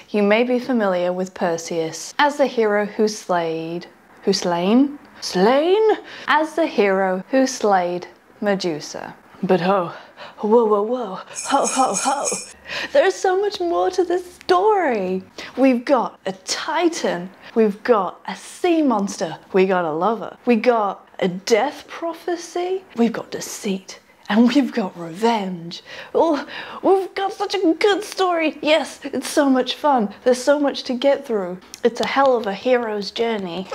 you may be familiar with Perseus as the hero who slayed Medusa. But whoa, ho, ho, ho. There's so much more to this story. We've got a titan, we've got a sea monster, we got a lover, we got a death prophecy, we've got deceit, and we've got revenge. Oh, we've got such a good story. Yes, it's so much fun. There's so much to get through. It's a hell of a hero's journey.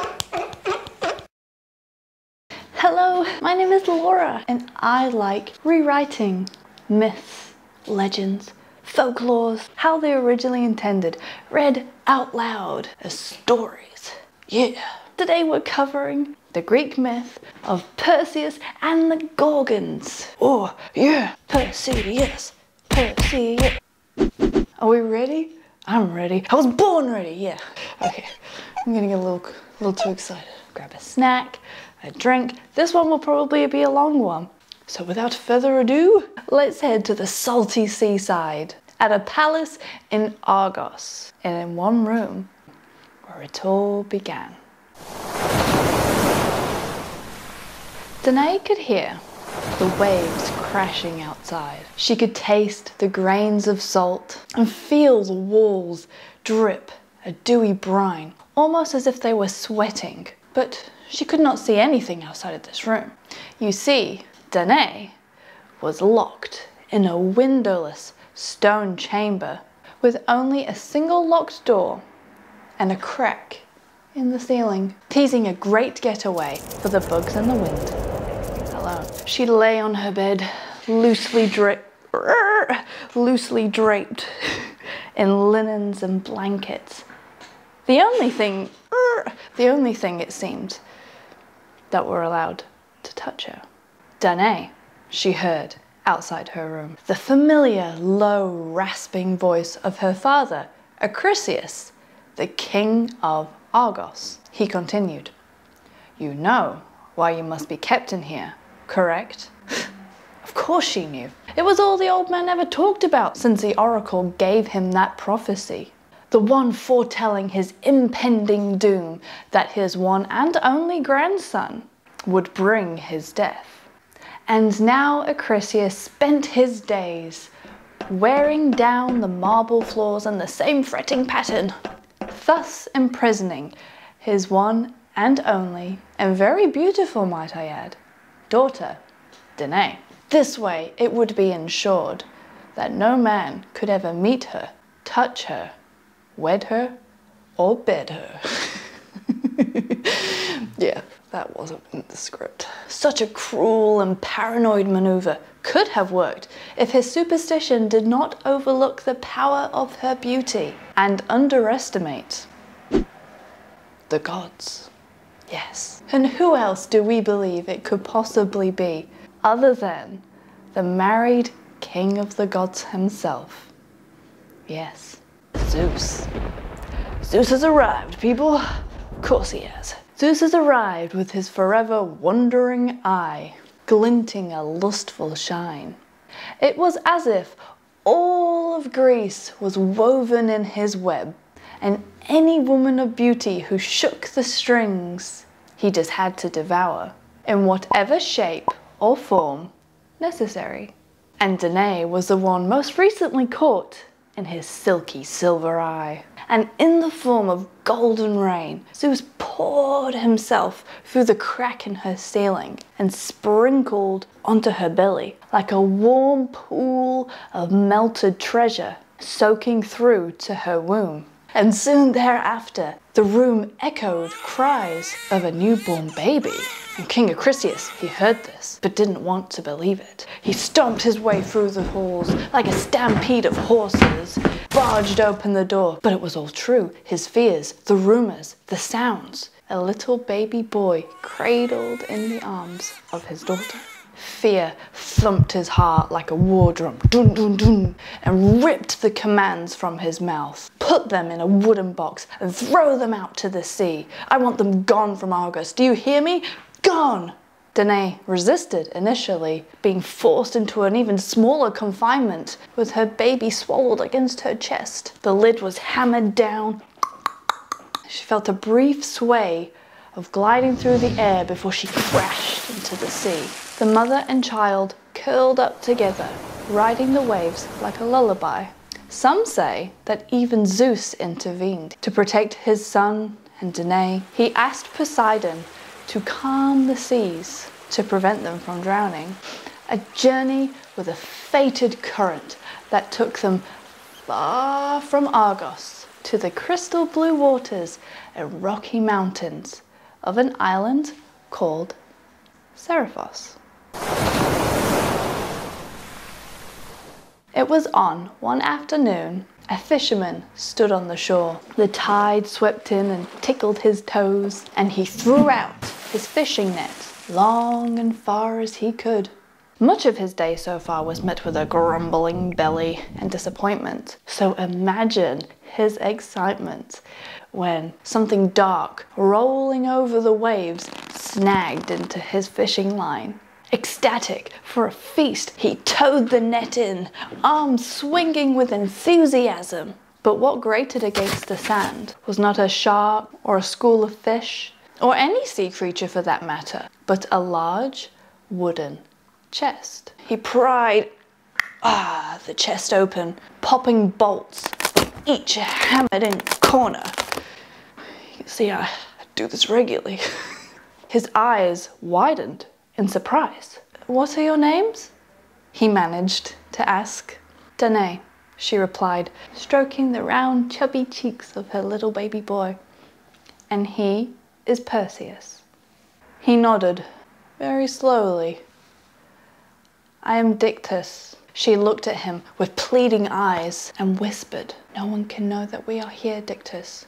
Hello, my name is Laura, and I like rewriting myths, legends, folklores, how they originally intended, read out loud as stories. Yeah. Today we're covering the Greek myth of Perseus and the Gorgons. Oh, yeah, Perseus, Perseus. Are we ready? I'm ready. I was born ready, yeah. Okay, I'm getting a little too excited. Grab a snack, a drink. This one will probably be a long one. So without further ado, let's head to the salty seaside at a palace in Argos, and in one room where it all began. Danae could hear the waves crashing outside. She could taste the grains of salt and feel the walls drip a dewy brine, almost as if they were sweating. But she could not see anything outside of this room. You see, Danae was locked in a windowless stone chamber with only a single locked door and a crack in the ceiling, teasing a great getaway for the bugs and the wind. Alone. She lay on her bed, loosely draped in linens and blankets. The only thing it seemed that were allowed to touch her. Danae, she heard outside her room the familiar, low, rasping voice of her father, Acrisius, the king of Argos. He continued, "You know why you must be kept in here, correct?" Of course she knew. It was all the old man ever talked about since the oracle gave him that prophecy. The one foretelling his impending doom, that his one and only grandson would bring his death. And now Acrisius spent his days wearing down the marble floors in the same fretting pattern, thus imprisoning his one and only, and very beautiful, might I add, daughter, Danae. This way it would be ensured that no man could ever meet her, touch her, wed her, or bed her. Yeah, that wasn't in the script. Such a cruel and paranoid maneuver could have worked if his superstition did not overlook the power of her beauty and underestimate the gods. Yes. And who else do we believe it could possibly be other than the married king of the gods himself? Yes, Zeus. Zeus has arrived, people. Of course he has. Zeus has arrived with his forever wandering eye, glinting a lustful shine. It was as if all of Greece was woven in his web, and any woman of beauty who shook the strings, he just had to devour, in whatever shape or form necessary. And Danae was the one most recently caught in his silky silver eye. And in the form of golden rain, Zeus poured himself through the crack in her ceiling and sprinkled onto her belly like a warm pool of melted treasure, soaking through to her womb. And soon thereafter, the room echoed cries of a newborn baby. And King Acrisius, he heard this, but didn't want to believe it. He stomped his way through the halls like a stampede of horses, barged open the door. But it was all true. His fears, the rumors, the sounds. A little baby boy cradled in the arms of his daughter. Fear thumped his heart like a war drum, dun dun dun, and ripped the commands from his mouth. Put them in a wooden box and throw them out to the sea. I want them gone from Argos. Do you hear me? Gone! Danae resisted initially, being forced into an even smaller confinement, with her baby swallowed against her chest. The lid was hammered down. She felt a brief sway of gliding through the air before she crashed into the sea. The mother and child curled up together, riding the waves like a lullaby. Some say that even Zeus intervened to protect his son and Danae. He asked Poseidon to calm the seas to prevent them from drowning. A journey with a fated current that took them far from Argos to the crystal blue waters and rocky mountains of an island called Seriphos. It was on one afternoon. A fisherman stood on the shore. The tide swept in and tickled his toes, and he threw out his fishing net long and far as he could. Much of his day so far was met with a grumbling belly and disappointment. So imagine his excitement when something dark rolling over the waves snagged into his fishing line. Ecstatic for a feast, he towed the net in, arms swinging with enthusiasm. But what grated against the sand was not a shark or a school of fish, or any sea creature for that matter, but a large wooden chest. He pried the chest open, popping bolts, each a hammered-in corner. You can see I do this regularly. His eyes widened in surprise. "What are your names?" he managed to ask. "Danae," she replied, stroking the round, chubby cheeks of her little baby boy. "And he is Perseus." He nodded, very slowly. "I am Dictys." She looked at him with pleading eyes and whispered, "No one can know that we are here, Dictys."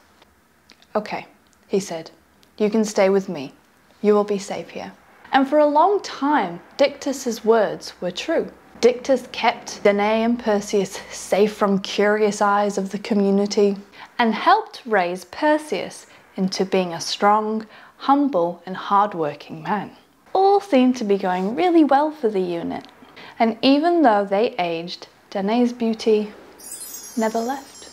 "Okay," he said. "You can stay with me. You will be safe here." And for a long time, Dictys's words were true. Dictys kept Danae and Perseus safe from curious eyes of the community and helped raise Perseus into being a strong, humble, and hard-working man. All seemed to be going really well for the unit. And even though they aged, Danae's beauty never left.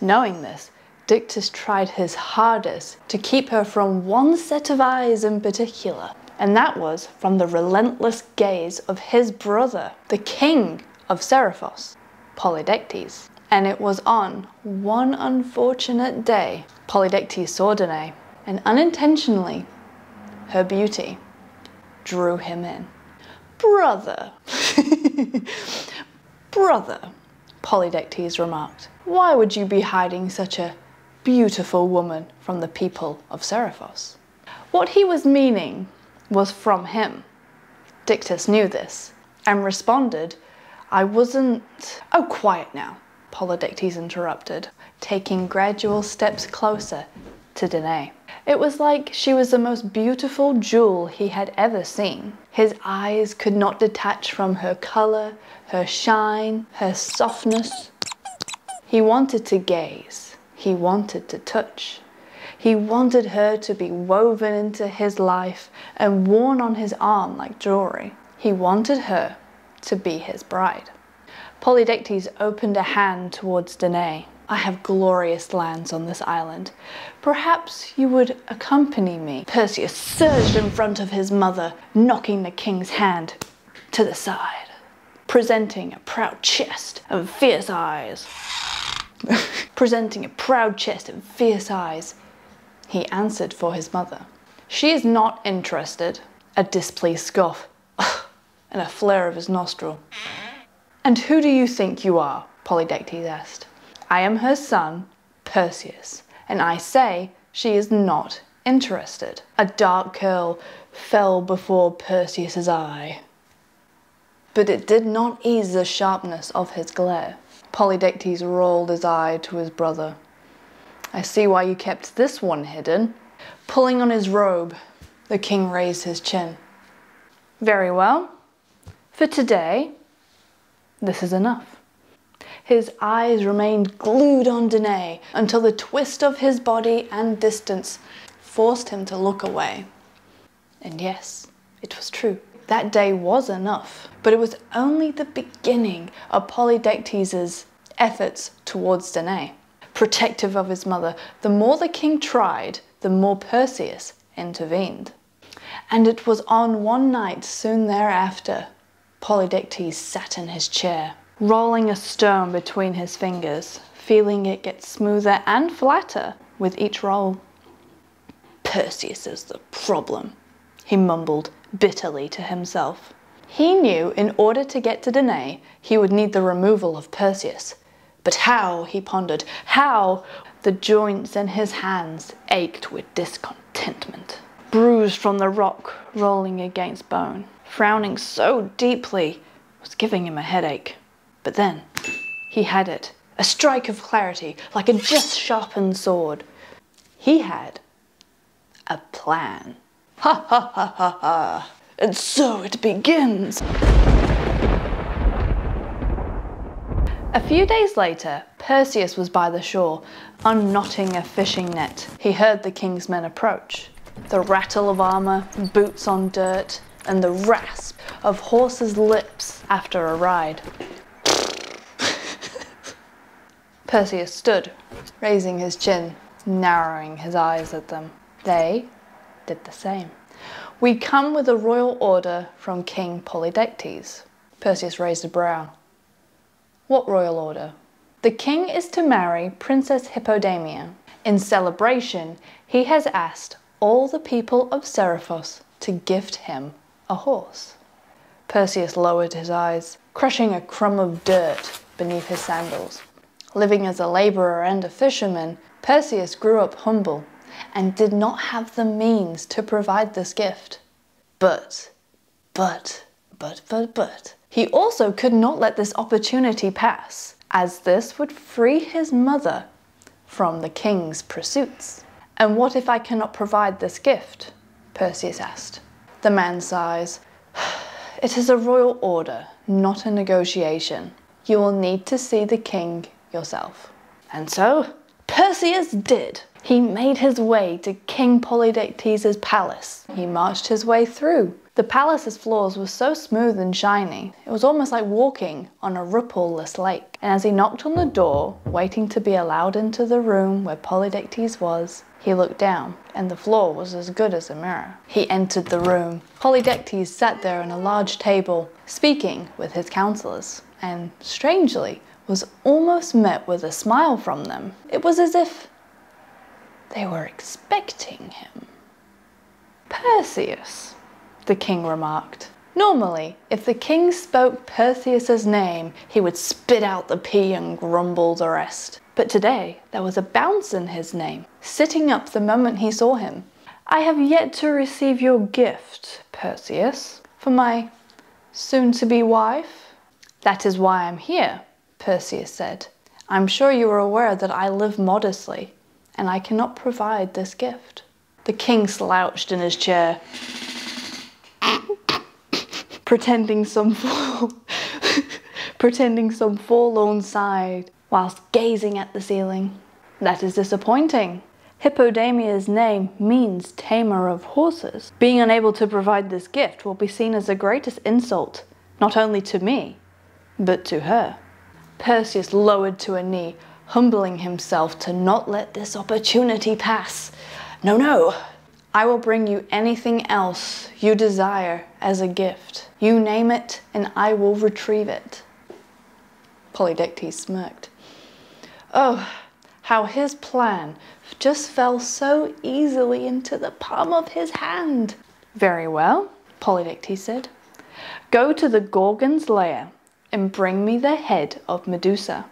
Knowing this, Dictys tried his hardest to keep her from one set of eyes in particular, and that was from the relentless gaze of his brother, the king of Seriphos, Polydectes. And it was on one unfortunate day Polydectes saw Danae, and unintentionally, her beauty drew him in. "Brother," "Brother," Polydectes remarked, "why would you be hiding such a beautiful woman from the people of Seriphos?" What he was meaning was from him. Dictys knew this and responded, "I wasn't—" "Oh, quiet now," Polydectes interrupted, taking gradual steps closer to Danae. It was like she was the most beautiful jewel he had ever seen. His eyes could not detach from her color, her shine, her softness. He wanted to gaze. He wanted to touch. He wanted her to be woven into his life and worn on his arm like jewelry. He wanted her to be his bride. Polydectes opened a hand towards Danae. "I have glorious lands on this island. Perhaps you would accompany me." Perseus surged in front of his mother, knocking the king's hand to the side, presenting a proud chest and fierce eyes. Presenting a proud chest and fierce eyes, he answered for his mother. "She is not interested." A displeased scoff and a flare of his nostril. "And who do you think you are?" Polydectes asked. "I am her son, Perseus, and I say she is not interested." A dark curl fell before Perseus's eye, but it did not ease the sharpness of his glare. Polydectes rolled his eye to his brother. "I see why you kept this one hidden." Pulling on his robe, the king raised his chin. "Very well. For today, this is enough." His eyes remained glued on Danae until the twist of his body and distance forced him to look away. And yes, It was true. That day was enough, but it was only the beginning of Polydectes' efforts towards Danae. Protective of his mother, the more the king tried, the more Perseus intervened. And it was on one night soon thereafter, Polydectes sat in his chair, rolling a stone between his fingers, feeling it get smoother and flatter with each roll. Perseus is the problem, he mumbled bitterly to himself. He knew in order to get to Danae, he would need the removal of Perseus. But how, he pondered, how? The joints in his hands ached with discontentment. Bruised from the rock rolling against bone, frowning so deeply, was giving him a headache. But then, he had it. A strike of clarity, like a just sharpened sword. He had a plan. Ha ha ha ha ha! And so it begins! A few days later, Perseus was by the shore, unknotting a fishing net. He heard the king's men approach. The rattle of armor, boots on dirt, and the rasp of horses' lips after a ride. Perseus stood, raising his chin, narrowing his eyes at them. They did the same. We come with a royal order from King Polydectes. Perseus raised a brow. What royal order? The king is to marry Princess Hippodamia. In celebration, he has asked all the people of Seriphos to gift him a horse. Perseus lowered his eyes, crushing a crumb of dirt beneath his sandals. Living as a laborer and a fisherman, Perseus grew up humble and did not have the means to provide this gift. But, he also could not let this opportunity pass, as this would free his mother from the king's pursuits. And what if I cannot provide this gift? Perseus asked. The man sighs. It is a royal order, not a negotiation. You will need to see the king yourself. And so, Perseus did. He made his way to King Polydectes' palace. He marched his way through. The palace's floors were so smooth and shiny, it was almost like walking on a rippleless lake. And as he knocked on the door, waiting to be allowed into the room where Polydectes was, he looked down, and the floor was as good as a mirror. He entered the room. Polydectes sat there at a large table, speaking with his counselors, and strangely, was almost met with a smile from them. It was as if they were expecting him. Perseus, the king remarked. Normally, if the king spoke Perseus's name, he would spit out the P and grumble the rest. But today, there was a bounce in his name, sitting up the moment he saw him. I have yet to receive your gift, Perseus, for my soon-to-be wife. That is why I'm here, Perseus said. I'm sure you are aware that I live modestly, and I cannot provide this gift. The king slouched in his chair, pretending some forlorn sigh, whilst gazing at the ceiling. That is disappointing. Hippodamia's name means tamer of horses. Being unable to provide this gift will be seen as the greatest insult, not only to me, but to her. Perseus lowered to a knee, humbling himself to not let this opportunity pass. No, I will bring you anything else you desire as a gift. You name it, and I will retrieve it. Polydectes smirked. Oh, how his plan just fell so easily into the palm of his hand. Very well, Polydectes said. Go to the Gorgons' lair and bring me the head of Medusa.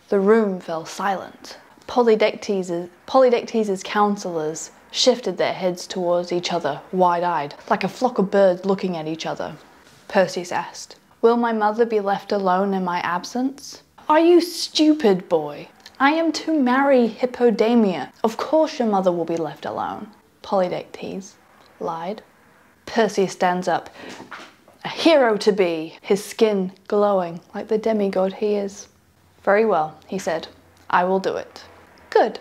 The room fell silent. Polydectes' counselors shifted their heads towards each other, wide-eyed, like a flock of birds looking at each other. Perseus asked, Will my mother be left alone in my absence? Are you stupid, boy? I am to marry Hippodamia. Of course your mother will be left alone. Polydectes lied. Perseus stands up. A hero to be, his skin glowing like the demigod he is. Very well, he said. I will do it. Good.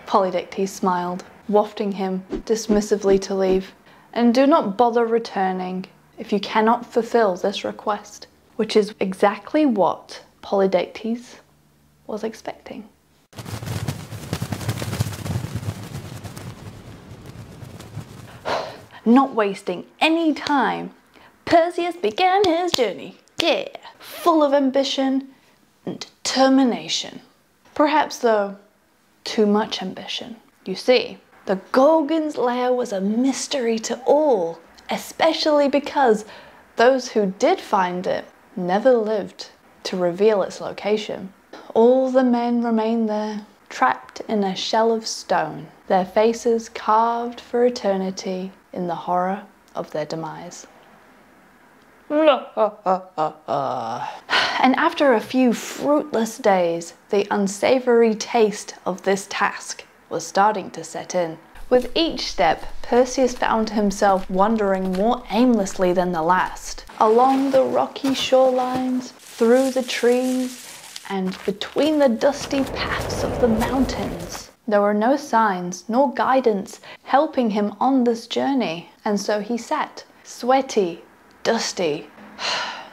Polydectes smiled, wafting him dismissively to leave. and do not bother returning if you cannot fulfill this request, which is exactly what Polydectes was expecting. Not wasting any time, Perseus began his journey, full of ambition and determination. Perhaps, though, too much ambition. You see, the Gorgons' lair was a mystery to all, especially because those who did find it never lived to reveal its location. All the men remained there, trapped in a shell of stone, their faces carved for eternity in the horror of their demise. And after a few fruitless days, the unsavory taste of this task was starting to set in. With each step, Perseus found himself wandering more aimlessly than the last, along the rocky shorelines, through the trees, and between the dusty paths of the mountains. There were no signs nor guidance helping him on this journey, and so he sat, sweaty, dusty,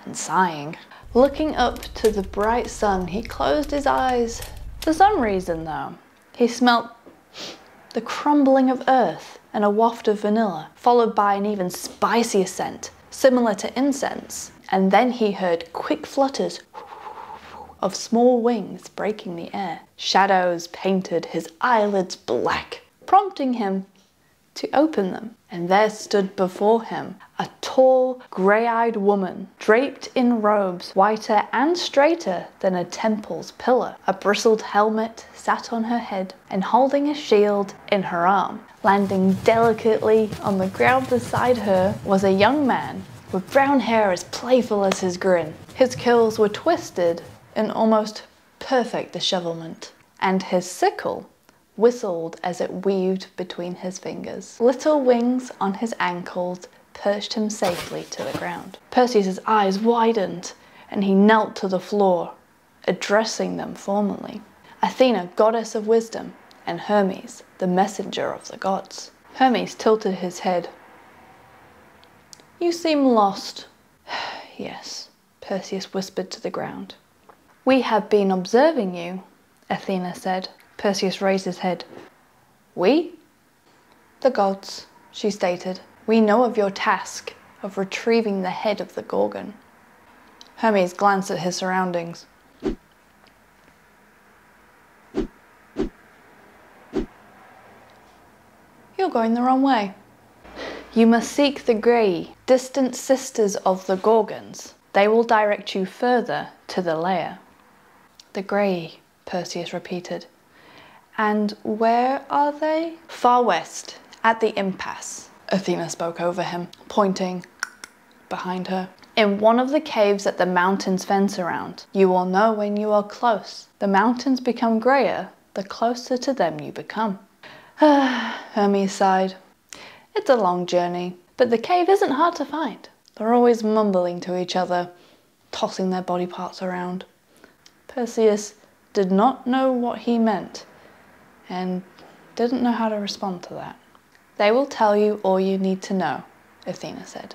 and sighing. Looking up to the bright sun, he closed his eyes. For some reason, though, he smelt the crumbling of earth and a waft of vanilla, followed by an even spicier scent, similar to incense. And then he heard quick flutters of small wings breaking the air. Shadows painted his eyelids black, prompting him to open them. And there stood before him a tall, grey-eyed woman, draped in robes whiter and straighter than a temple's pillar. A bristled helmet sat on her head, and holding a shield in her arm, landing delicately on the ground beside her, was a young man with brown hair as playful as his grin. His curls were twisted in almost perfect dishevelment, and his sickle whistled as it weaved between his fingers. Little wings on his ankles perched him safely to the ground. Perseus's eyes widened, and he knelt to the floor, addressing them formally. Athena, goddess of wisdom, and Hermes, the messenger of the gods. Hermes tilted his head. "You seem lost." "Yes," Perseus whispered to the ground. "We have been observing you," Athena said. Perseus raised his head. "We?" "The gods," she stated. "We know of your task of retrieving the head of the Gorgon." Hermes glanced at his surroundings. "You're going the wrong way. You must seek the Graeae, distant sisters of the Gorgons. They will direct you further to the lair." "The Graeae," Perseus repeated. "And where are they?" "Far west, at the impasse," Athena spoke over him, pointing behind her. "In one of the caves that the mountains fence around. You will know when you are close. The mountains become greyer the closer to them you become." Hermes sighed. "It's a long journey, but the cave isn't hard to find." They're always mumbling to each other, tossing their body parts around. Perseus did not know what he meant, and didn't know how to respond to that. "They will tell you all you need to know," Athena said.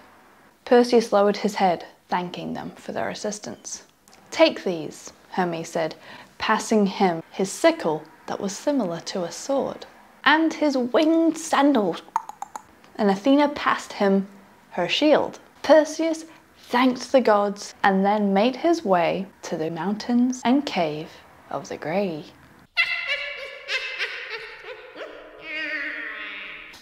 Perseus lowered his head, thanking them for their assistance. "Take these," Hermes said, passing him his sickle that was similar to a sword, and his winged sandals, and Athena passed him her shield. Perseus thanked the gods and then made his way to the mountains and cave of the Graeae.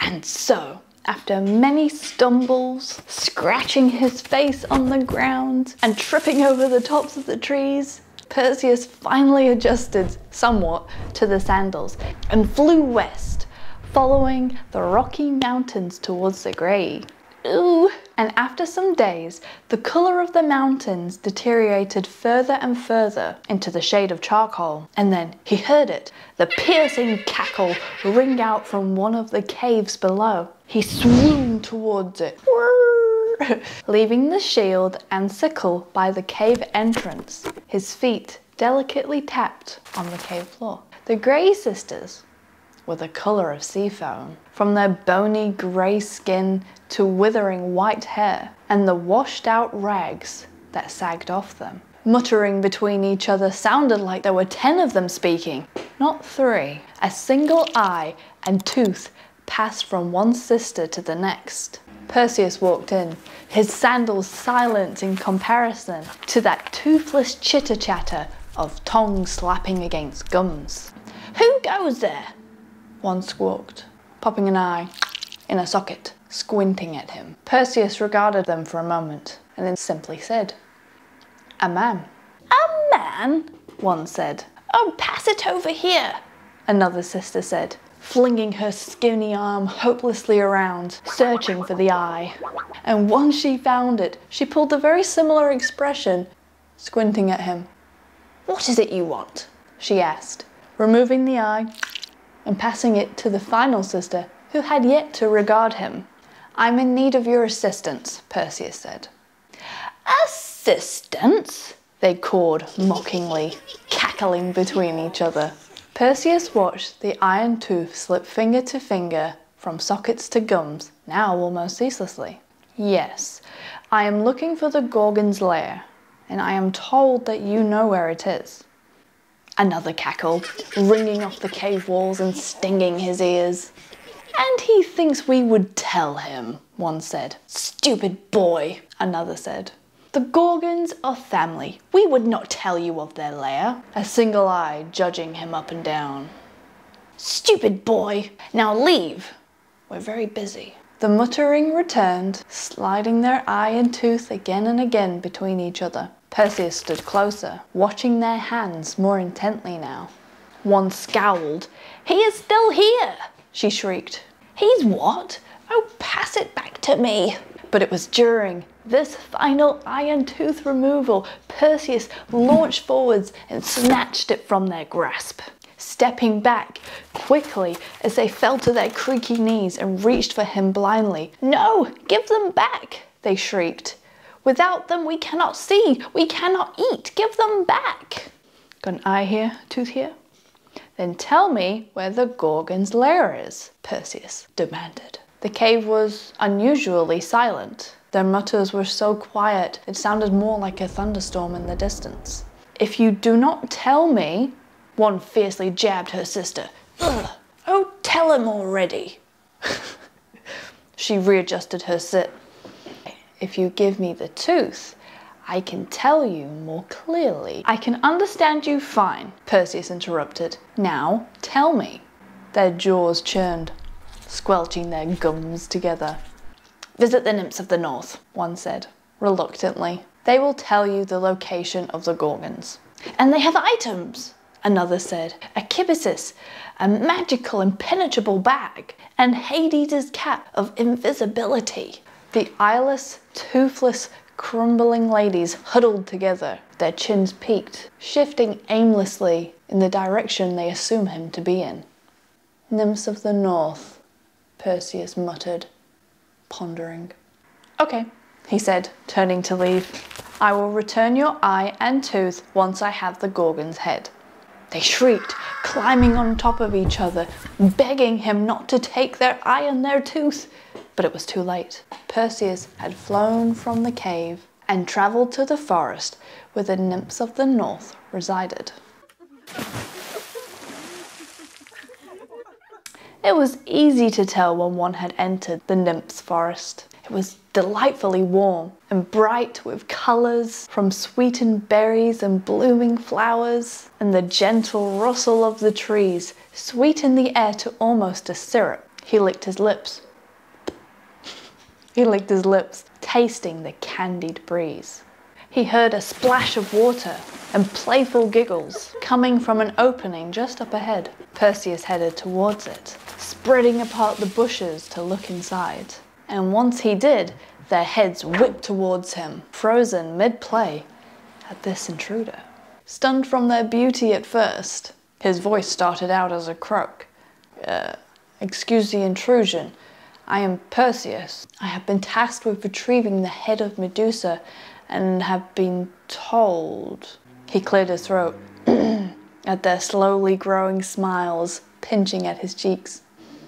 And so, after many stumbles, scratching his face on the ground, and tripping over the tops of the trees, Perseus finally adjusted somewhat to the sandals and flew west, following the rocky mountains towards the Graeae. Ooh! And after some days, the colour of the mountains deteriorated further and further into the shade of charcoal. And then he heard it, the piercing cackle, ring out from one of the caves below. He swooned towards it, leaving the shield and sickle by the cave entrance. His feet delicately tapped on the cave floor. The Graeae sisters were the colour of sea foam, from their bony grey skin to withering white hair, and the washed out rags that sagged off them. Muttering between each other sounded like there were 10 of them speaking, not 3. A single eye and tooth passed from one sister to the next. Perseus walked in, his sandals silent in comparison to that toothless chitter-chatter of tongues slapping against gums. "Who goes there?" one squawked, popping an eye in a socket, squinting at him. Perseus regarded them for a moment, and then simply said, "A man." "A man?" one said. "Oh, pass it over here," another sister said, flinging her skinny arm hopelessly around, searching for the eye. And once she found it, she pulled a very similar expression, squinting at him. "What is it you want?" she asked, removing the eye and passing it to the final sister, who had yet to regard him. "I'm in need of your assistance," Perseus said. "Assistance?" they cawed mockingly, cackling between each other. Perseus watched the iron tooth slip finger to finger from sockets to gums, now almost ceaselessly. "Yes, I am looking for the Gorgon's lair, and I am told that you know where it is." Another cackle, ringing off the cave walls and stinging his ears. "And he thinks we would tell him," one said. "Stupid boy," another said. "The Gorgons are family. We would not tell you of their lair," a single eye judging him up and down. "Stupid boy, now leave. We're very busy." The muttering returned, sliding their eye and tooth again and again between each other. Perseus stood closer, watching their hands more intently now. One scowled. "He is still here!" she shrieked. "He's what? Oh, pass it back to me." But it was during this final iron tooth removal, Perseus launched forwards and snatched it from their grasp, stepping back quickly as they fell to their creaky knees and reached for him blindly. "No, give them back!" they shrieked. "Without them we cannot see, we cannot eat, give them back!" "Got an eye here, tooth here? Then tell me where the Gorgon's lair is," Perseus demanded. The cave was unusually silent. Their mutters were so quiet it sounded more like a thunderstorm in the distance. "If you do not tell me," one fiercely jabbed her sister. "Ugh! Oh, tell him already!" She readjusted her sit. "If you give me the tooth, I can tell you more clearly." "I can understand you fine," Perseus interrupted. "Now, tell me." Their jaws churned, squelching their gums together. "Visit the Nymphs of the North," one said, reluctantly. "They will tell you the location of the Gorgons." "And they have items," another said. "A kibisis, a magical impenetrable bag, and Hades' cap of invisibility." The eyeless, toothless, crumbling ladies huddled together, their chins peaked, shifting aimlessly in the direction they assume him to be in. "Nymphs of the North," Perseus muttered, pondering. "Okay," he said, turning to leave. "I will return your eye and tooth once I have the Gorgon's head." They shrieked, climbing on top of each other, begging him not to take their eye and their tooth. But it was too late. Perseus had flown from the cave and travelled to the forest where the Nymphs of the North resided. It was easy to tell when one had entered the Nymphs' forest. It was delightfully warm and bright with colours from sweetened berries and blooming flowers, and the gentle rustle of the trees sweetened the air to almost a syrup. He licked his lips. Tasting the candied breeze. He heard a splash of water and playful giggles coming from an opening just up ahead. Perseus headed towards it, spreading apart the bushes to look inside. And once he did, their heads whipped towards him, frozen mid-play at this intruder. Stunned from their beauty at first, his voice started out as a croak. Excuse the intrusion. I am Perseus. I have been tasked with retrieving the head of Medusa and have been told." He cleared his throat at their slowly growing smiles, pinching at his cheeks.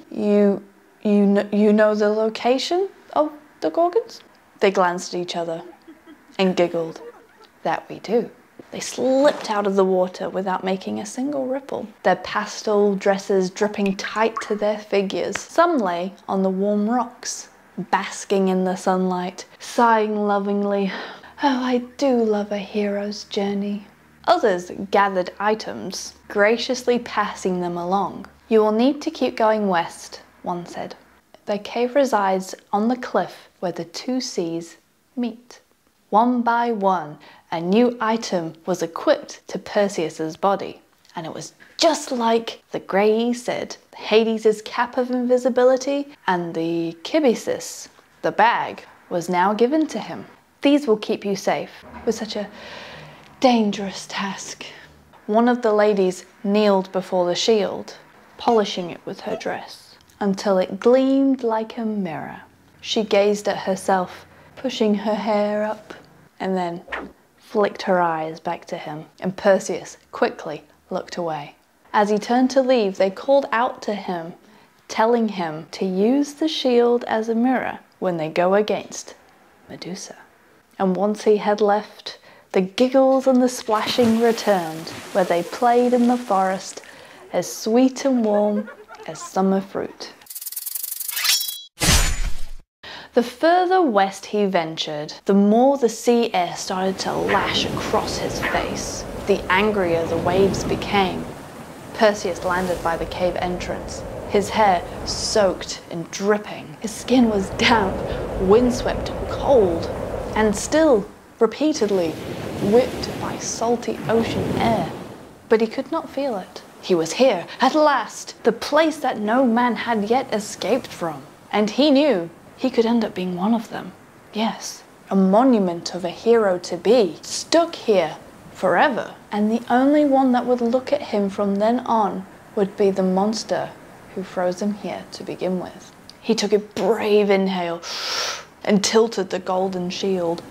You know the location of the Gorgons? They glanced at each other and giggled. That we do. They slipped out of the water without making a single ripple, their pastel dresses dripping tight to their figures. Some lay on the warm rocks, basking in the sunlight, sighing lovingly. Oh, I do love a hero's journey. Others gathered items, graciously passing them along. You will need to keep going west, one said. Their cave resides on the cliff where the two seas meet. One by one, a new item was equipped to Perseus's body, and it was just like the Graeae said. Hades' cap of invisibility and the kibisis, the bag, was now given to him. These will keep you safe with such a dangerous task. One of the ladies kneeled before the shield, polishing it with her dress until it gleamed like a mirror. She gazed at herself, pushing her hair up, and then flicked her eyes back to him, and Perseus quickly looked away. As he turned to leave, they called out to him, telling him to use the shield as a mirror when they go against Medusa. And once he had left, the giggles and the splashing returned, where they played in the forest, as sweet and warm as summer fruit. The further west he ventured, the more the sea air started to lash across his face. The angrier the waves became. Perseus landed by the cave entrance, his hair soaked and dripping. His skin was damp, windswept, cold, and still, repeatedly, whipped by salty ocean air. But he could not feel it. He was here, at last, the place that no man had yet escaped from. And he knew he could end up being one of them. Yes, a monument of a hero to be, stuck here forever. And the only one that would look at him from then on would be the monster who froze him here to begin with. He took a brave inhale and tilted the golden shield.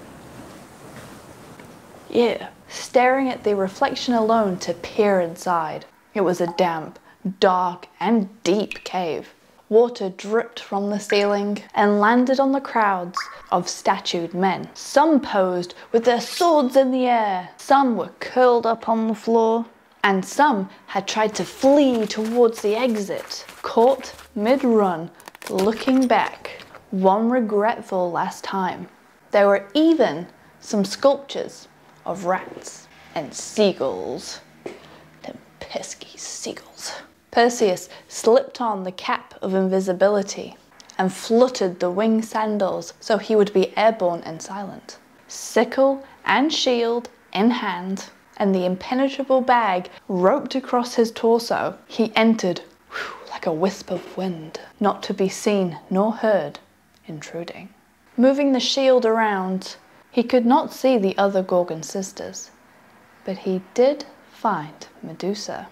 Yeah, staring at the reflection alone to peer inside. It was a damp, dark, and deep cave. Water dripped from the ceiling and landed on the crowds of statued men. Some posed with their swords in the air, some were curled up on the floor, and some had tried to flee towards the exit, caught mid-run, looking back, one regretful last time. There were even some sculptures of rats and seagulls. Them pesky seagulls. Perseus slipped on the cap of invisibility and fluttered the wing sandals so he would be airborne and silent. Sickle and shield in hand, and the impenetrable bag roped across his torso, he entered like a wisp of wind, not to be seen nor heard, intruding. Moving the shield around, he could not see the other Gorgon sisters, but he did find Medusa,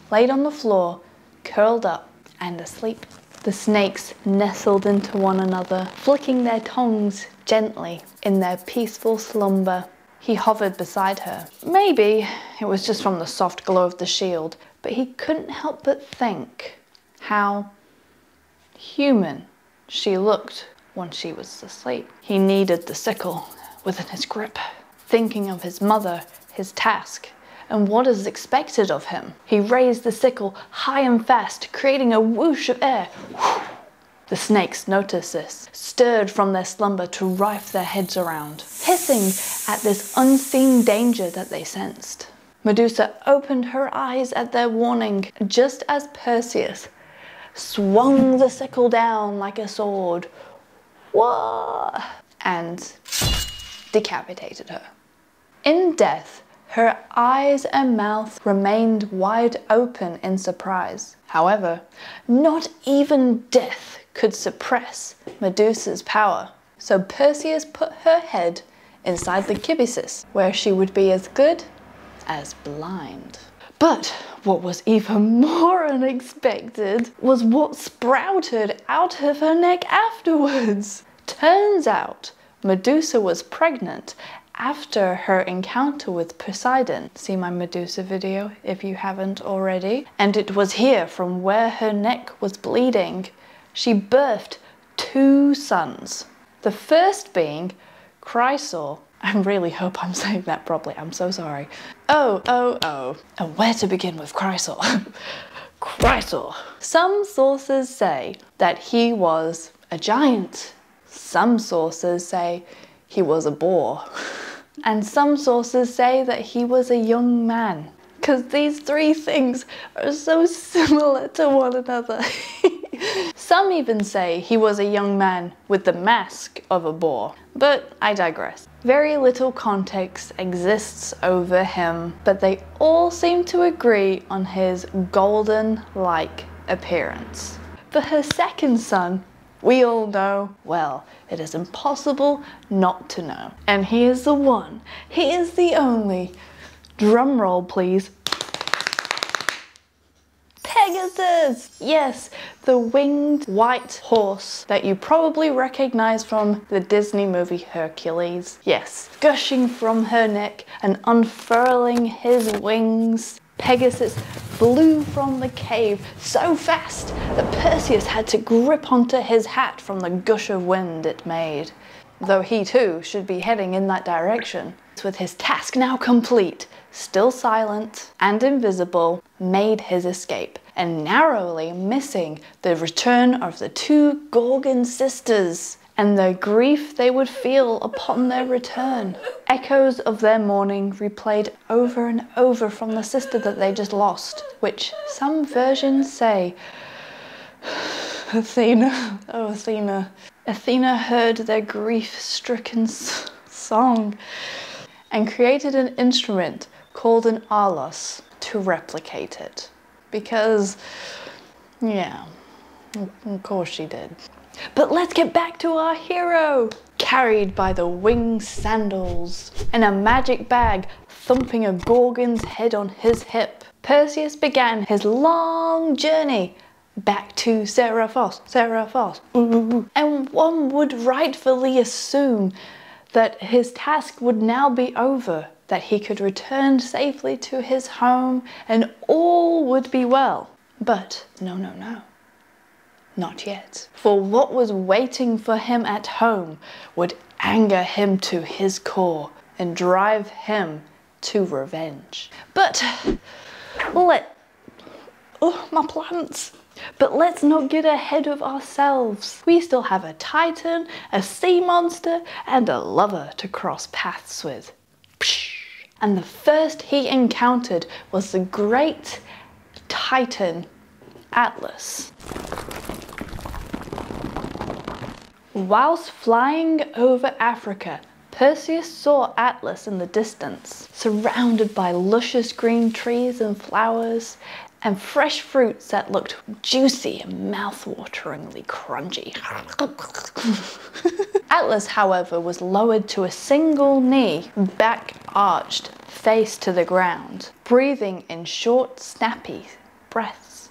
laid on the floor, curled up and asleep. The snakes nestled into one another, flicking their tongues gently in their peaceful slumber. He hovered beside her. Maybe it was just from the soft glow of the shield, but he couldn't help but think how human she looked when she was asleep. He needed the sickle within his grip, thinking of his mother, his task, and what is expected of him. He raised the sickle high and fast, creating a whoosh of air. The snakes noticed this, stirred from their slumber to rife their heads around, hissing at this unseen danger that they sensed. Medusa opened her eyes at their warning, just as Perseus swung the sickle down like a sword, wah, and decapitated her. In death, her eyes and mouth remained wide open in surprise. However, not even death could suppress Medusa's power, so Perseus put her head inside the kibisis, where she would be as good as blind. But what was even more unexpected was what sprouted out of her neck afterwards. Turns out, Medusa was pregnant after her encounter with Poseidon. See my Medusa video if you haven't already. And it was here, from where her neck was bleeding, she birthed 2 sons. The first being Graeae. I really hope I'm saying that properly, I'm so sorry. Oh. And where to begin with Graeae? Graeae. Some sources say that he was a giant. Some sources say he was a boar. And some sources say that he was a young man. Because these 3 things are so similar to one another. Some even say he was a young man with the mask of a boar. But I digress. Very little context exists over him, but they all seem to agree on his golden-like appearance. For her second son, we all know, well, it is impossible not to know. And he is the one, he is the only, drum roll please, Pegasus! Yes, the winged white horse that you probably recognize from the Disney movie Hercules. Yes, gushing from her neck and unfurling his wings, Pegasus flew from the cave so fast that Perseus had to grip onto his hat from the gush of wind it made. Though he too should be heading in that direction. With his task now complete, still silent and invisible, made his escape, and narrowly missing the return of the 2 Gorgon sisters and the grief they would feel upon their return. Echoes of their mourning replayed over and over from the sister that they just lost, which some versions say Athena, oh Athena. Athena heard their grief-stricken song and created an instrument called an aulos to replicate it. Because, yeah, of course she did. But let's get back to our hero! Carried by the winged sandals and a magic bag thumping a Gorgon's head on his hip, Perseus began his long journey back to Seriphos. And one would rightfully assume that his task would now be over, that he could return safely to his home and all would be well. But no. Not yet. For what was waiting for him at home would anger him to his core and drive him to revenge. But my plants. But let's not get ahead of ourselves. We still have a titan, a sea monster, and a lover to cross paths with. And the first he encountered was the great titan, Atlas. Whilst flying over Africa, Perseus saw Atlas in the distance, surrounded by luscious green trees and flowers, and fresh fruits that looked juicy and mouth-wateringly crunchy. Atlas, however, was lowered to a single knee, back arched, face to the ground, breathing in short, snappy breaths.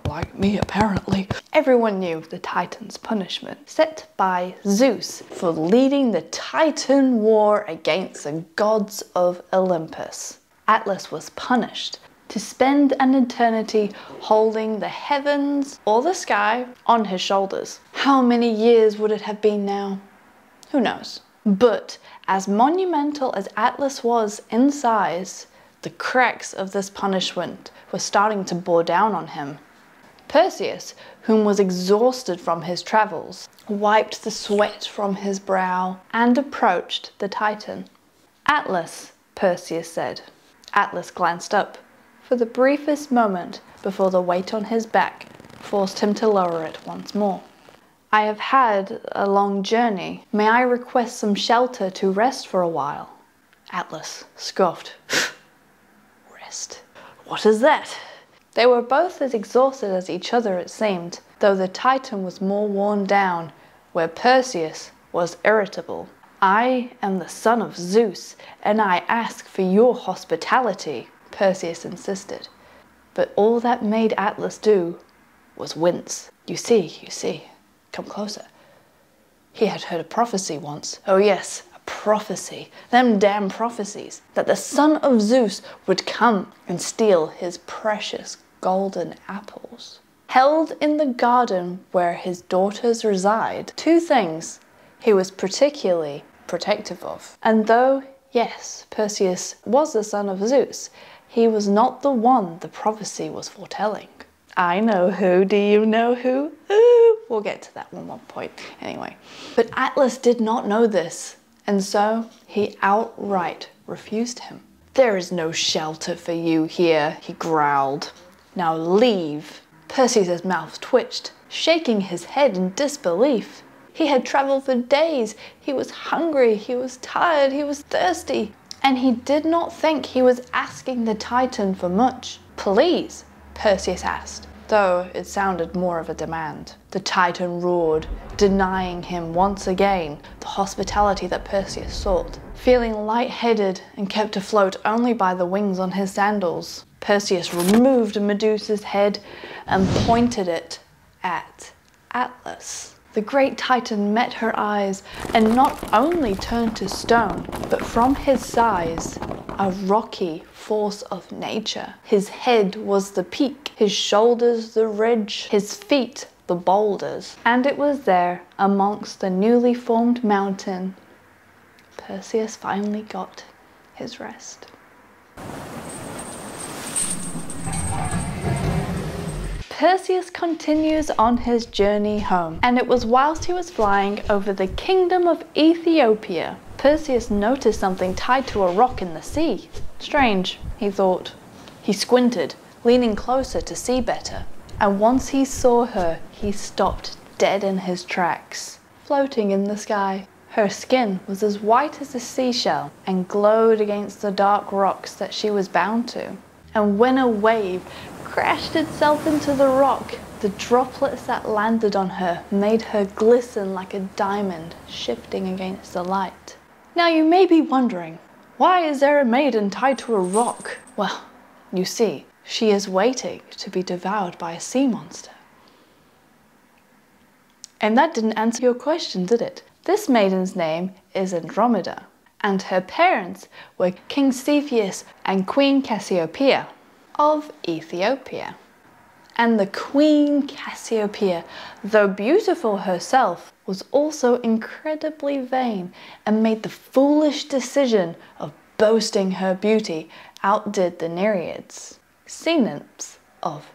Like me, apparently. Everyone knew the Titan's punishment, set by Zeus for leading the Titan war against the gods of Olympus. Atlas was punished to spend an eternity holding the heavens or the sky on his shoulders. How many years would it have been now? Who knows? But as monumental as Atlas was in size, the cracks of this punishment were starting to bore down on him. Perseus, whom was exhausted from his travels, wiped the sweat from his brow and approached the Titan. "Atlas," Perseus said. Atlas glanced up for the briefest moment before the weight on his back forced him to lower it once more. "I have had a long journey. May I request some shelter to rest for a while?" Atlas scoffed. Rest? What is that? They were both as exhausted as each other, it seemed, though the Titan was more worn down, where Perseus was irritable. "I am the son of Zeus, and I ask for your hospitality," Perseus insisted. But all that made Atlas do was wince. You see, come closer. He had heard a prophecy once. Oh yes, a prophecy, them damn prophecies, that the son of Zeus would come and steal his precious golden apples. Held in the garden where his daughters reside, two things he was particularly protective of. And though, yes, Perseus was the son of Zeus, he was not the one the prophecy was foretelling. I know who. Do you know who? Ooh, we'll get to that one point. Anyway, but Atlas did not know this, and so he outright refused him. "There is no shelter for you here," he growled. "Now leave." Perseus' mouth twitched, shaking his head in disbelief. He had traveled for days. He was hungry, he was tired, he was thirsty, and he did not think he was asking the Titan for much. "Please," Perseus asked, though it sounded more of a demand. The Titan roared, denying him once again the hospitality that Perseus sought. Feeling lightheaded and kept afloat only by the wings on his sandals, Perseus removed Medusa's head and pointed it at Atlas. The great Titan met her eyes and not only turned to stone, but from his size, a rocky force of nature. His head was the peak, his shoulders the ridge, his feet the boulders. And it was there, amongst the newly formed mountain, Perseus finally got his rest. Perseus continues on his journey home, and it was whilst he was flying over the kingdom of Ethiopia, Perseus noticed something tied to a rock in the sea. Strange, he thought. He squinted, leaning closer to see better, and once he saw her, he stopped dead in his tracks, floating in the sky. Her skin was as white as a seashell and glowed against the dark rocks that she was bound to. And when a wave crashed itself into the rock, the droplets that landed on her made her glisten like a diamond shifting against the light. Now you may be wondering, why is there a maiden tied to a rock? Well, you see, she is waiting to be devoured by a sea monster. And that didn't answer your question, did it? This maiden's name is Andromeda, and her parents were King Cetus and Queen Cassiopeia of Ethiopia. And the Queen Cassiopeia, though beautiful herself, was also incredibly vain and made the foolish decision of boasting her beauty outdid the Nereids, sea nymphs of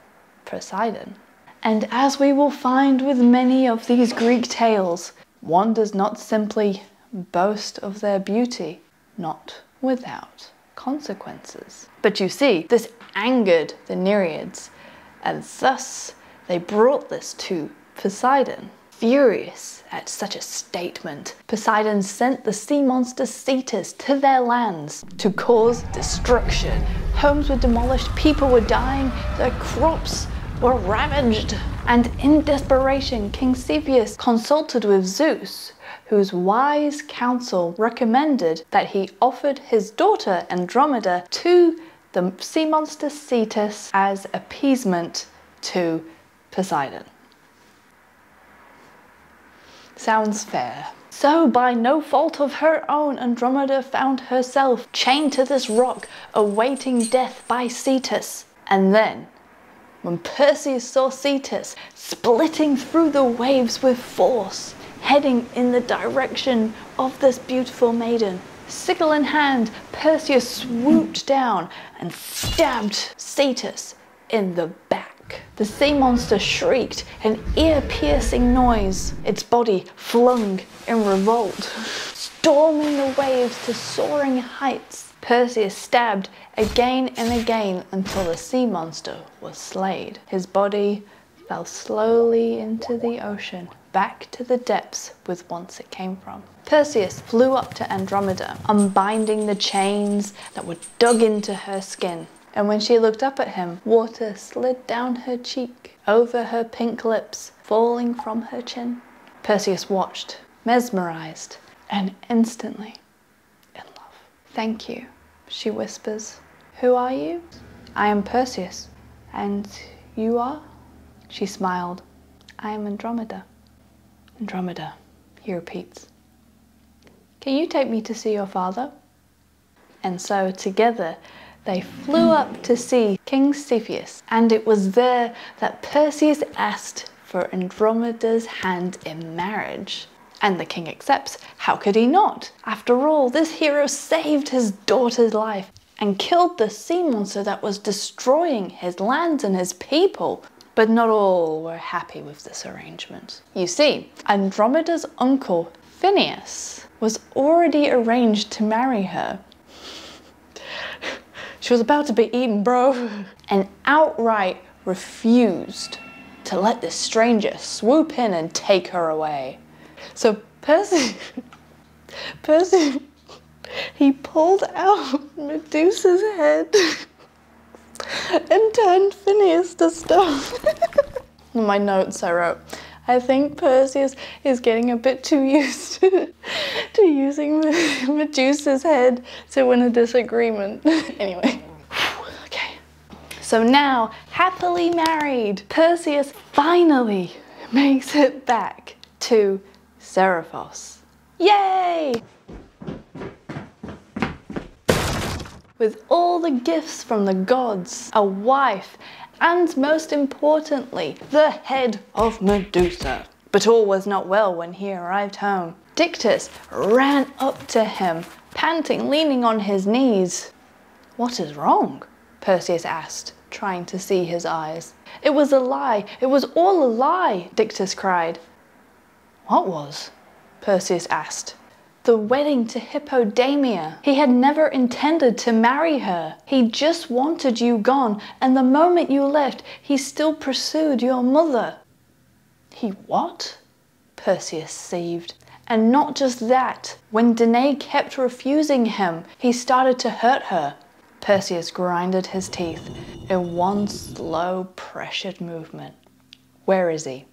Poseidon. And as we will find with many of these Greek tales, one does not simply boast of their beauty, not without consequences. But you see, this angered the Nereids, and thus they brought this to Poseidon. Furious at such a statement, Poseidon sent the sea monster Cetus to their lands to cause destruction. Homes were demolished, people were dying, their crops were ravaged. And in desperation, King Cetus consulted with Zeus, whose wise counsel recommended that he offered his daughter Andromeda to the sea monster Cetus as appeasement to Poseidon. Sounds fair. So by no fault of her own, Andromeda found herself chained to this rock, awaiting death by Cetus. And then, when Perseus saw Cetus splitting through the waves with force, heading in the direction of this beautiful maiden, sickle in hand, Perseus swooped down and stabbed Cetus in the back. The sea monster shrieked an ear-piercing noise, its body flung in revolt, storming the waves to soaring heights. Perseus stabbed again and again until the sea monster was slayed. His body fell slowly into the ocean, back to the depths with whence it came from. Perseus flew up to Andromeda, unbinding the chains that were dug into her skin. And when she looked up at him, water slid down her cheek, over her pink lips, falling from her chin. Perseus watched, mesmerized, and instantly in love. "Thank you," she whispers. "Who are you?" "I am Perseus." "And you are?" She smiled. "I am Andromeda." "Andromeda," he repeats. can you take me to see your father? And so together they flew up to see King Cephas, and it was there that Perseus asked for Andromeda's hand in marriage. And the king accepts. How could he not? After all, this hero saved his daughter's life and killed the sea monster that was destroying his lands and his people. But not all were happy with this arrangement. You see, Andromeda's uncle, Phineus, was already arranged to marry her. She was about to be eaten, bro. And outright refused to let this stranger swoop in and take her away. So Perseus, he pulled out Medusa's head and turned Phineus to stone. In my notes I wrote, I think Perseus is getting a bit too used to using Medusa's head to win a disagreement. Anyway, okay. So now, happily married, Perseus finally makes it back to Seriphos. Yay! With all the gifts from the gods, a wife, and most importantly, the head of Medusa. But all was not well when he arrived home. Dictys ran up to him, panting, leaning on his knees. What is wrong? Perseus asked, trying to see his eyes. It was a lie. It was all a lie, Dictys cried. What was? Perseus asked. The wedding to Hippodamia. He had never intended to marry her. He just wanted you gone, and the moment you left, he still pursued your mother. He what? Perseus seethed. And not just that. When Danae kept refusing him, he started to hurt her. Perseus grinded his teeth in one slow, pressured movement. Where is he?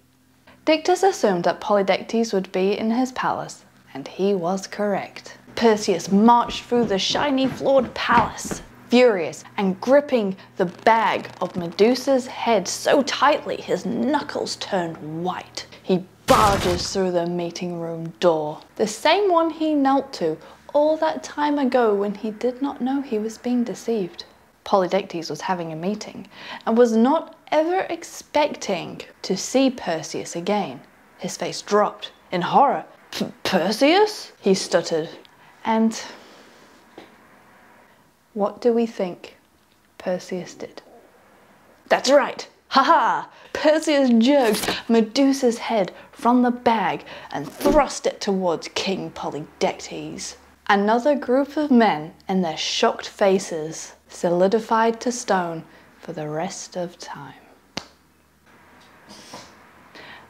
Dictys assumed that Polydectes would be in his palace, and he was correct. Perseus marched through the shiny floored palace, furious and gripping the bag of Medusa's head so tightly his knuckles turned white. He barges through the meeting room door, the same one he knelt to all that time ago when he did not know he was being deceived. Polydectes was having a meeting and was not ever expecting to see Perseus again. His face dropped in horror. Perseus? He stuttered. And what do we think Perseus did? That's right! Ha-ha! Perseus jerked Medusa's head from the bag and thrust it towards King Polydectes. Another group of men and their shocked faces solidified to stone for the rest of time.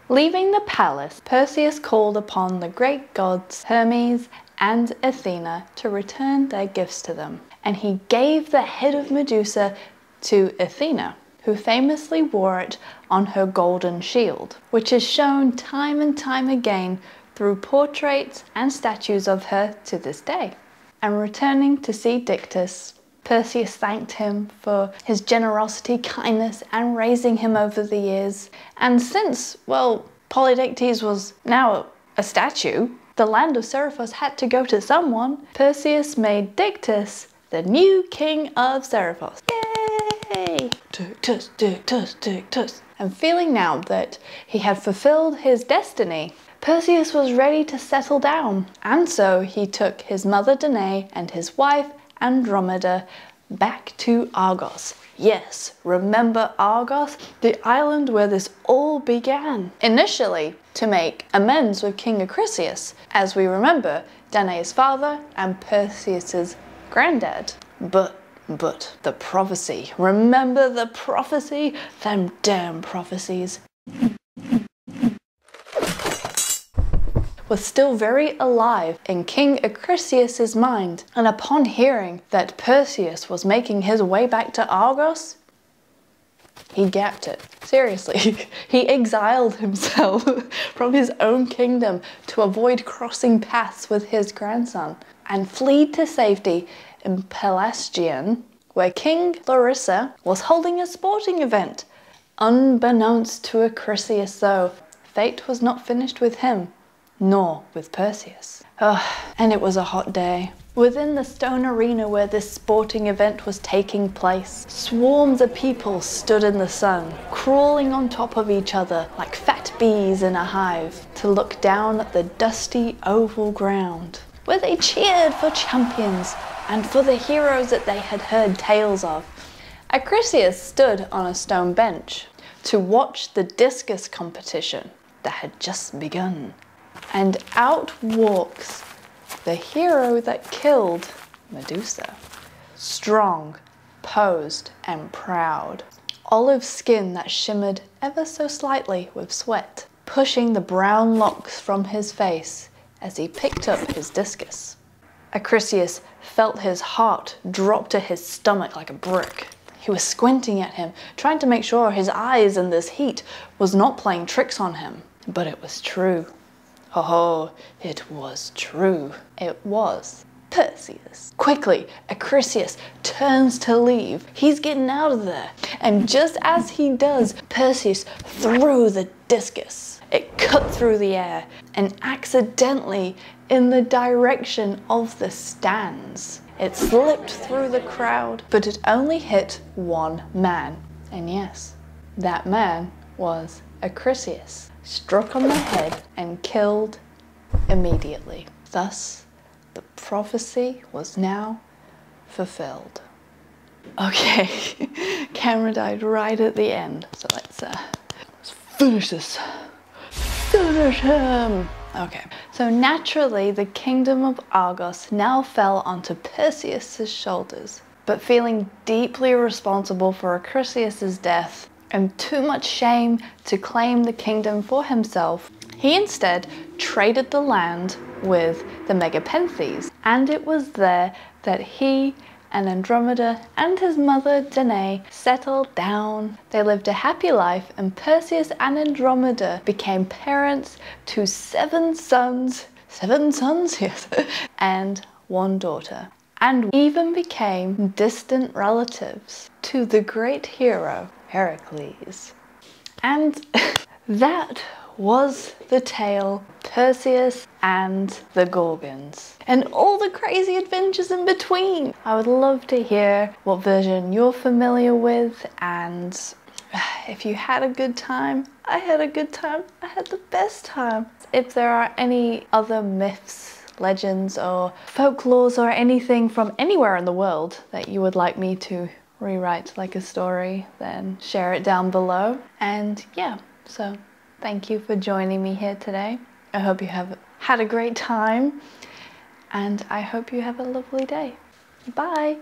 Leaving the palace, Perseus called upon the great gods Hermes and Athena to return their gifts to them, and he gave the head of Medusa to Athena, who famously wore it on her golden shield, which is shown time and time again through portraits and statues of her to this day. And returning to see Dictys, Perseus thanked him for his generosity, kindness, and raising him over the years. And since, well, Polydectes was now a statue, the land of Seriphos had to go to someone. Perseus made Dictys the new king of Seriphos. Yay! Dictys, Dictys, Dictys. And feeling now that he had fulfilled his destiny, Perseus was ready to settle down. And so he took his mother Danae and his wife Andromeda back to Argos. Yes, remember Argos, the island where this all began. Initially, to make amends with King Acrisius, as we remember, Danae's father and Perseus's granddad. But the prophecy, remember the prophecy? Them damn prophecies. Was still very alive in King Acrisius's mind, and upon hearing that Perseus was making his way back to Argos, he gapped it. Seriously, he exiled himself from his own kingdom to avoid crossing paths with his grandson, and fled to safety in Pelasgian, where King Larissa was holding a sporting event. Unbeknownst to Acrisius though, fate was not finished with him. nor with Perseus. And it was a hot day. Within the stone arena where this sporting event was taking place, swarms of people stood in the sun, crawling on top of each other like fat bees in a hive, to look down at the dusty oval ground, where they cheered for champions and for the heroes that they had heard tales of. Acrisius stood on a stone bench to watch the discus competition that had just begun. And out walks the hero that killed Medusa. Strong, posed, and proud. Olive skin that shimmered ever so slightly with sweat, pushing the brown locks from his face as he picked up his discus. Acrisius felt his heart drop to his stomach like a brick. He was squinting at him, trying to make sure his eyes in this heat was not playing tricks on him. But it was true. Oh, it was true. It was Perseus. Quickly, Acrisius turns to leave. He's getting out of there. And just as he does, Perseus threw the discus. It cut through the air and accidentally in the direction of the stands. It slipped through the crowd, but it only hit one man. And yes, that man was Acrisius, struck on the head and killed immediately. Thus, the prophecy was now fulfilled. Okay, camera died right at the end, so let's finish this. Finish him! Okay, so naturally the kingdom of Argos now fell onto Perseus' shoulders, but feeling deeply responsible for Acrisius' death and too much shame to claim the kingdom for himself, he instead traded the land with the Megapenthes, and it was there that he and Andromeda and his mother Danae settled down. They lived a happy life, and Perseus and Andromeda became parents to 7 sons, yes, and 1 daughter, and even became distant relatives to the great hero Heracles. And that was the tale Perseus and the Gorgons, and all the crazy adventures in between. I would love to hear what version you're familiar with, and if you had a good time. I had a good time. I had the best time. If there are any other myths, legends, or folklores, or anything from anywhere in the world that you would like me to rewrite like a story, then share it down below. And yeah, so thank you for joining me here today. I hope you have had a great time, and I hope you have a lovely day. Bye!